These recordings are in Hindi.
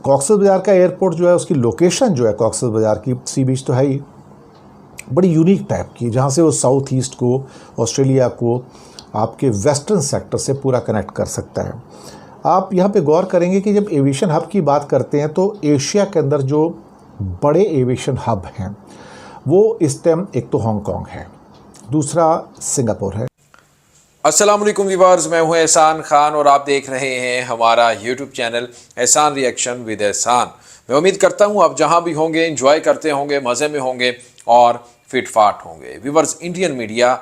कॉक्सेस बाज़ार का एयरपोर्ट जो है, उसकी लोकेशन जो है कॉक्सेस बाज़ार की, सी बीच तो है ही, बड़ी यूनिक टाइप की, जहाँ से वो साउथ ईस्ट को, ऑस्ट्रेलिया को, आपके वेस्टर्न सेक्टर से पूरा कनेक्ट कर सकता है। आप यहाँ पे गौर करेंगे कि जब एविएशन हब की बात करते हैं तो एशिया के अंदर जो बड़े एविएशन हब हैं वो इस टाइम एक तो हांगकांग है, दूसरा सिंगापुर है। अस्सलाम वालेकुम व्यूअर्स, मैं हूं एहसान खान और आप देख रहे हैं हमारा यूट्यूब चैनल एहसान रिएक्शन विद एहसान। मैं उम्मीद करता हूं आप जहां भी होंगे एंजॉय करते होंगे, मज़े में होंगे और फिट फाट होंगे। व्यूअर्स, इंडियन मीडिया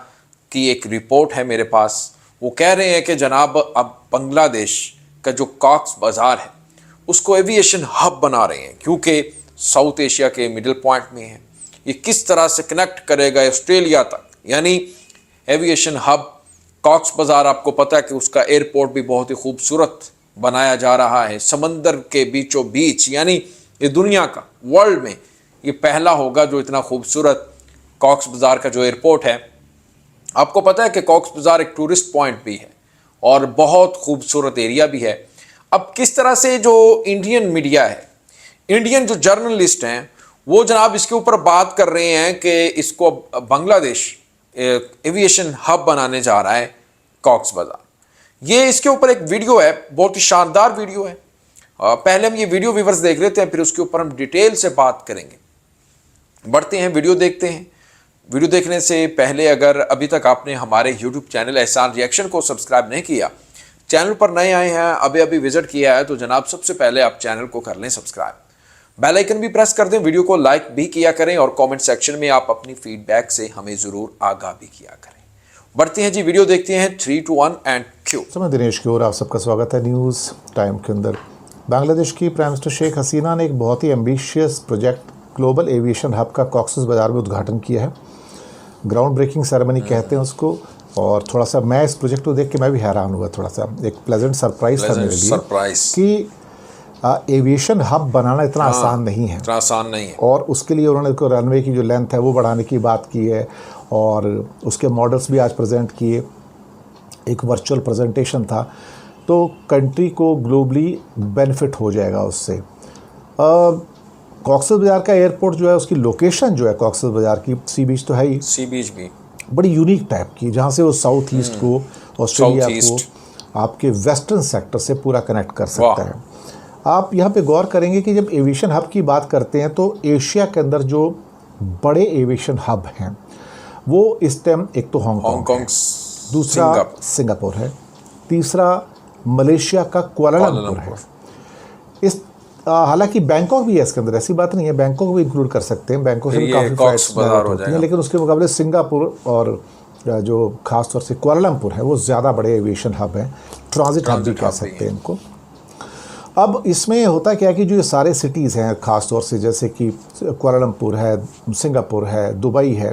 की एक रिपोर्ट है मेरे पास। वो कह रहे हैं कि जनाब अब बांग्लादेश का जो कॉक्स बाज़ार है उसको एविएशन हब बना रहे हैं, क्योंकि साउथ एशिया के मिडिल पॉइंट में है। ये किस तरह से कनेक्ट करेगा ऑस्ट्रेलिया तक, यानी एविएशन हब कॉक्स बाज़ार। आपको पता है कि उसका एयरपोर्ट भी बहुत ही खूबसूरत बनाया जा रहा है, समंदर के बीचों बीच, यानी ये दुनिया का, वर्ल्ड में ये पहला होगा जो इतना खूबसूरत कॉक्स बाज़ार का जो एयरपोर्ट है। आपको पता है कि कॉक्स बाज़ार एक टूरिस्ट पॉइंट भी है और बहुत खूबसूरत एरिया भी है। अब किस तरह से जो इंडियन मीडिया है, इंडियन जो जर्नलिस्ट हैं, वो जनाब इसके ऊपर बात कर रहे हैं कि इसको बांग्लादेश एविएशन हब बनाने जा रहा है कॉक्स बाज़ार। ये इसके ऊपर एक वीडियो है, बहुत ही शानदार वीडियो है। पहले हम ये वीडियो व्यूअर्स देख लेते हैं, फिर उसके ऊपर हम डिटेल से बात करेंगे। बढ़ते हैं, वीडियो देखते हैं। वीडियो देखने से पहले अगर अभी तक आपने हमारे यूट्यूब चैनल एहसान रिएक्शन को सब्सक्राइब नहीं किया, चैनल पर नए आए हैं, अभी अभी विजिट किया है, तो जनाब सबसे पहले आप चैनल को कर लें सब्सक्राइब, बेल आइकन भी प्रेस कर दें, वीडियो को लाइक भी किया करें और कमेंट सेक्शन में आप अपनी फीडबैक से हमें ज़रूर आगाह भी किया करें। बढ़ते हैं जी, वीडियो देखते हैं। 3, 2, 1 एंड क्यू। मैं दिनेश की ओर आप सबका स्वागत है न्यूज़ टाइम के अंदर। बांग्लादेश की प्राइम मिनिस्टर शेख हसीना ने एक बहुत ही ambitious project global aviation hub का कॉक्सेस बाज़ार में उद्घाटन किया है। ग्राउंड ब्रेकिंग सेरेमनी कहते हैं उसको। और थोड़ा सा मैं इस प्रोजेक्ट को देख के मैं भी हैरान हुआ, थोड़ा सा एक प्लेजेंट सरप्राइज था मेरे लिए कि एविएशन हब बनाना इतना आसान नहीं है, इतना आसान नहीं है। और उसके लिए उन्होंने रनवे की जो लेंथ है वो बढ़ाने की बात की है और उसके मॉडल्स भी आज प्रेजेंट किए। एक वर्चुअल प्रेजेंटेशन था, तो कंट्री को ग्लोबली बेनिफिट हो जाएगा उससे। कॉक्सेस बाज़ार का एयरपोर्ट जो है, उसकी लोकेशन जो है कॉक्सेस बाज़ार की, सी बीच तो है ही, सी बीच भी बड़ी यूनिक टाइप की, जहाँ से वो साउथ ईस्ट को, ऑस्ट्रेलिया को, आपके वेस्टर्न सेक्टर से पूरा कनेक्ट कर सकता है। आप यहाँ पे गौर करेंगे कि जब एविएशन हब की बात करते हैं तो एशिया के अंदर जो बड़े एविएशन हब हैं वो इस टाइम एक तो हांगकांग, दूसरा सिंगापुर है, तीसरा मलेशिया का कुआलालंपुर है। इस हालांकि बैंकॉक भी है इसके अंदर, ऐसी बात नहीं है, बैंकॉक भी इंक्लूड कर सकते हैं, बैंकॉक से भी काफ़ी फ्लाइट्स होती हैं, लेकिन उसके मुकाबले सिंगापुर और जो खास तौर से कुआलालंपुर है वो ज़्यादा बड़े एविएशन हब हैं, ट्रांजिट हब भी कह सकते हैं इनको। अब इसमें होता क्या है कि जो ये सारे सिटीज़ हैं, ख़ास तौर से जैसे कि कुआलालंपुर है, सिंगापुर है, दुबई है,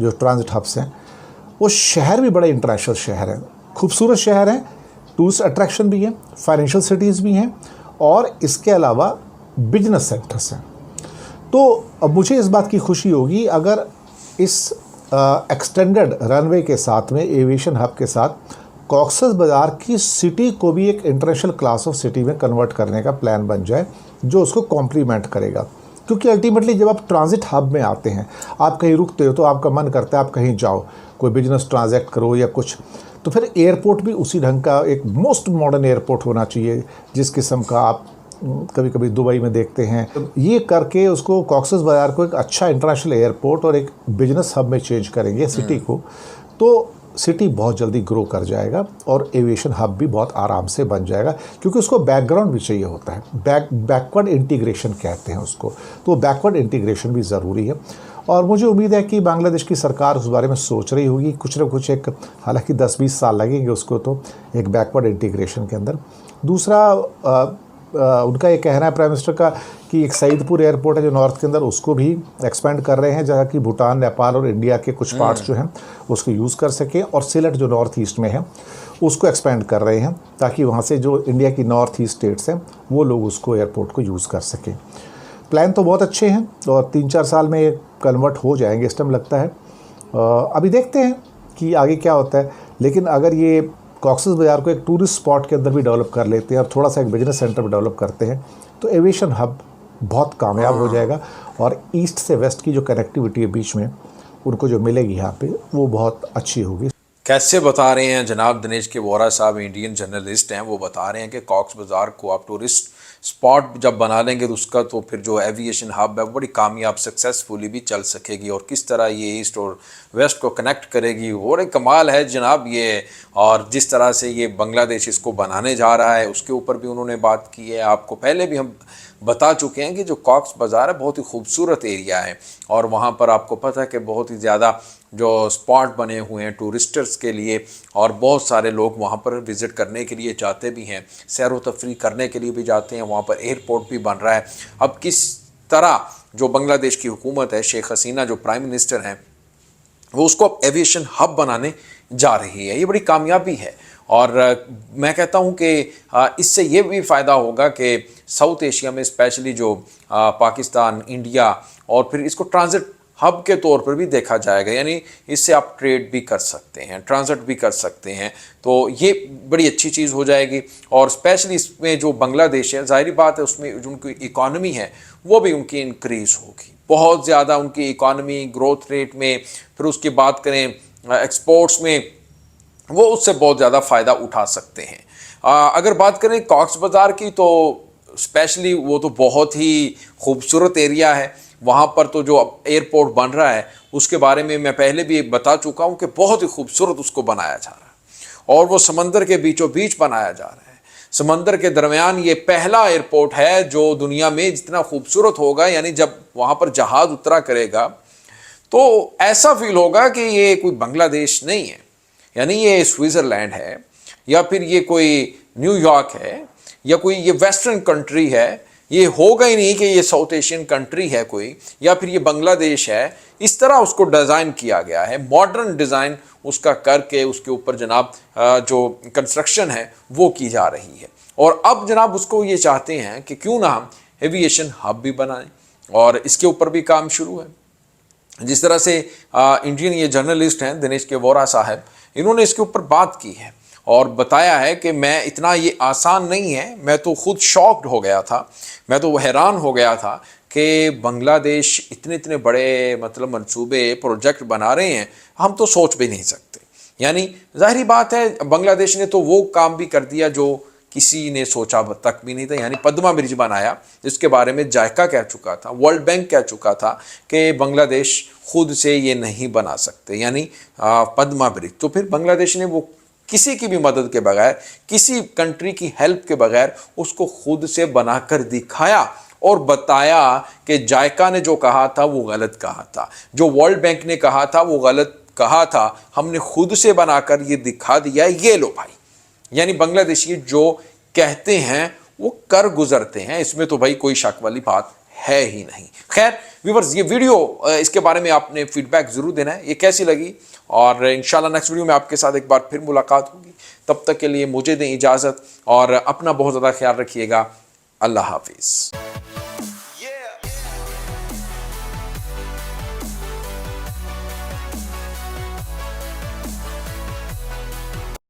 जो ट्रांजिट हब्स हैं, वो शहर भी बड़े इंटरनेशनल शहर हैं, खूबसूरत शहर हैं, टूरिस्ट अट्रैक्शन भी हैं, फाइनेंशियल सिटीज़ भी हैं और इसके अलावा बिजनेस सेंटर्स हैं। तो अब मुझे इस बात की खुशी होगी अगर इस एक्सटेंडेड रनवे के साथ में, एविएशन हब के साथ, कॉक्सेस बाज़ार की सिटी को भी एक इंटरनेशनल क्लास ऑफ सिटी में कन्वर्ट करने का प्लान बन जाए, जो उसको कॉम्प्लीमेंट करेगा। क्योंकि अल्टीमेटली जब आप ट्रांजिट हब में आते हैं, आप कहीं रुकते हो तो आपका मन करता है आप कहीं जाओ, कोई बिजनेस ट्रांजैक्ट करो या कुछ, तो फिर एयरपोर्ट भी उसी ढंग का एक मोस्ट मॉडर्न एयरपोर्ट होना चाहिए, जिस किस्म का आप कभी कभी दुबई में देखते हैं। ये करके उसको कॉक्सेस बाज़ार को एक अच्छा इंटरनेशनल एयरपोर्ट और एक बिजनेस हब में चेंज करेंगे सिटी को, तो सिटी बहुत जल्दी ग्रो कर जाएगा और एविएशन हब भी बहुत आराम से बन जाएगा, क्योंकि उसको बैकग्राउंड भी चाहिए होता है, बैकवर्ड इंटीग्रेशन कहते हैं उसको, तो बैकवर्ड इंटीग्रेशन भी ज़रूरी है। और मुझे उम्मीद है कि बांग्लादेश की सरकार उस बारे में सोच रही होगी, कुछ ना कुछ एक, हालांकि 10-20 साल लगेंगे उसको, तो एक बैकवर्ड इंटीग्रेशन के अंदर। दूसरा उनका ये कहना है प्राइम मिनिस्टर का कि एक सईदपुर एयरपोर्ट है जो नॉर्थ के अंदर, उसको भी एक्सपेंड कर रहे हैं, जहाँ कि भूटान, नेपाल और इंडिया के कुछ पार्ट्स जो हैं उसको यूज़ कर सकें, और सिलेट जो नॉर्थ ईस्ट में है उसको एक्सपेंड कर रहे हैं, ताकि वहाँ से जो इंडिया की नॉर्थ ईस्ट स्टेट्स हैं वो लोग उसको एयरपोर्ट को यूज़ कर सकें। प्लान तो बहुत अच्छे हैं और 3-4 साल में ये कन्वर्ट हो जाएंगे इस टाइम लगता है। अभी देखते हैं कि आगे क्या होता है, लेकिन अगर ये कॉक्सेस बाज़ार को एक टूरिस्ट स्पॉट के अंदर भी डेवलप कर लेते हैं और थोड़ा सा एक बिजनेस सेंटर भी डेवलप करते हैं, तो एविएशन हब बहुत कामयाब हो जाएगा और ईस्ट से वेस्ट की जो कनेक्टिविटी है बीच में उनको जो मिलेगी यहाँ पे वो बहुत अच्छी होगी। कैसे बता रहे हैं जनाब दिनेश के वोरा साहब, इंडियन जर्नलिस्ट हैं, वो बता रहे हैं कि कॉक्स बाज़ार को आप टूरिस्ट स्पॉट जब बना लेंगे तो उसका तो फिर जो एविएशन हब है वो बड़ी कामयाब सक्सेसफुली भी चल सकेगी और किस तरह ये ईस्ट और वेस्ट को कनेक्ट करेगी वो एक कमाल है जनाब ये। और जिस तरह से ये बांग्लादेश इसको बनाने जा रहा है उसके ऊपर भी उन्होंने बात की है। आपको पहले भी हम बता चुके हैं कि जो कॉक्स बाज़ार है बहुत ही खूबसूरत एरिया है और वहाँ पर आपको पता है कि बहुत ही ज़्यादा जो स्पॉट बने हुए हैं टूरिस्टर्स के लिए और बहुत सारे लोग वहाँ पर विज़िट करने के लिए जाते भी हैं, सैर व तफरी करने के लिए भी जाते हैं। वहाँ पर एयरपोर्ट भी बन रहा है। अब किस तरह जो बांग्लादेश की हुकूमत है, शेख हसीना जो प्राइम मिनिस्टर हैं, वो उसको अब एविएशन हब बनाने जा रही है, ये बड़ी कामयाबी है। और मैं कहता हूँ कि इससे ये भी फ़ायदा होगा कि साउथ एशिया में स्पेशली जो पाकिस्तान, इंडिया और फिर इसको ट्रांजिट हब के तौर पर भी देखा जाएगा, यानी इससे आप ट्रेड भी कर सकते हैं, ट्रांजिट भी कर सकते हैं, तो ये बड़ी अच्छी चीज़ हो जाएगी। और स्पेशली इसमें जो बांग्लादेश है, जाहिर बात है उसमें जो उनकी इकॉनमी है वो भी उनकी इंक्रीज़ होगी बहुत ज़्यादा, उनकी इकॉनमी ग्रोथ रेट में, फिर उसकी बात करें एक्सपोर्ट्स में, वो उससे बहुत ज़्यादा फ़ायदा उठा सकते हैं। अगर बात करें कॉक्स बाज़ार की तो स्पेशली वो तो बहुत ही खूबसूरत एरिया है। वहाँ पर तो जो एयरपोर्ट बन रहा है उसके बारे में मैं पहले भी बता चुका हूँ कि बहुत ही खूबसूरत उसको बनाया जा रहा है और वो समंदर के बीचों बीच बनाया जा रहा है। समंदर के दरमियान ये पहला एयरपोर्ट है जो दुनिया में जितना खूबसूरत होगा, यानी जब वहाँ पर जहाज़ उतरा करेगा तो ऐसा फील होगा कि ये कोई बांग्लादेश नहीं है, यानी ये स्विट्ज़रलैंड है या फिर ये कोई न्यूयॉर्क है या कोई ये वेस्टर्न कंट्री है। ये होगा ही नहीं कि ये साउथ एशियन कंट्री है कोई या फिर ये बांग्लादेश है। इस तरह उसको डिज़ाइन किया गया है, मॉडर्न डिज़ाइन उसका करके उसके ऊपर जनाब जो कंस्ट्रक्शन है वो की जा रही है। और अब जनाब उसको ये चाहते हैं कि क्यों ना हम एविएशन हब भी बनाएं और इसके ऊपर भी काम शुरू है। जिस तरह से इंडियन ये जर्नलिस्ट हैं दिनेश के वोरा साहब, इन्होंने इसके ऊपर बात की है और बताया है कि मैं इतना ये आसान नहीं है, मैं तो खुद शॉक्ड हो गया था, मैं तो हैरान हो गया था कि बांग्लादेश इतने इतने बड़े मतलब मंसूबे प्रोजेक्ट बना रहे हैं, हम तो सोच भी नहीं सकते। यानी जाहिर बात है बांग्लादेश ने तो वो काम भी कर दिया जो किसी ने सोचा तक भी नहीं था, यानी पद्मा ब्रिज बनाया जिसके बारे में जायका कह चुका था, वर्ल्ड बैंक कह चुका था कि बांग्लादेश खुद से ये नहीं बना सकते, यानी पद्मा ब्रिज। तो फिर बांग्लादेश ने वो किसी की भी मदद के बगैर, किसी कंट्री की हेल्प के बगैर उसको खुद से बनाकर दिखाया और बताया कि जायका ने जो कहा था वो गलत कहा था, जो वर्ल्ड बैंक ने कहा था वो गलत कहा था, हमने खुद से बनाकर ये दिखा दिया, ये लो भाई। यानी बांग्लादेशी जो कहते हैं वो कर गुजरते हैं, इसमें तो भाई कोई शक वाली बात है ही नहीं। खैर व्यूअर्स, ये वीडियो इसके बारे में आपने फीडबैक ज़रूर देना है, ये कैसी लगी, और इंशाल्लाह नेक्स्ट वीडियो में आपके साथ एक बार फिर मुलाकात होगी। तब तक के लिए मुझे दें इजाज़त और अपना बहुत ज़्यादा ख्याल रखिएगा। अल्लाह हाफिज़।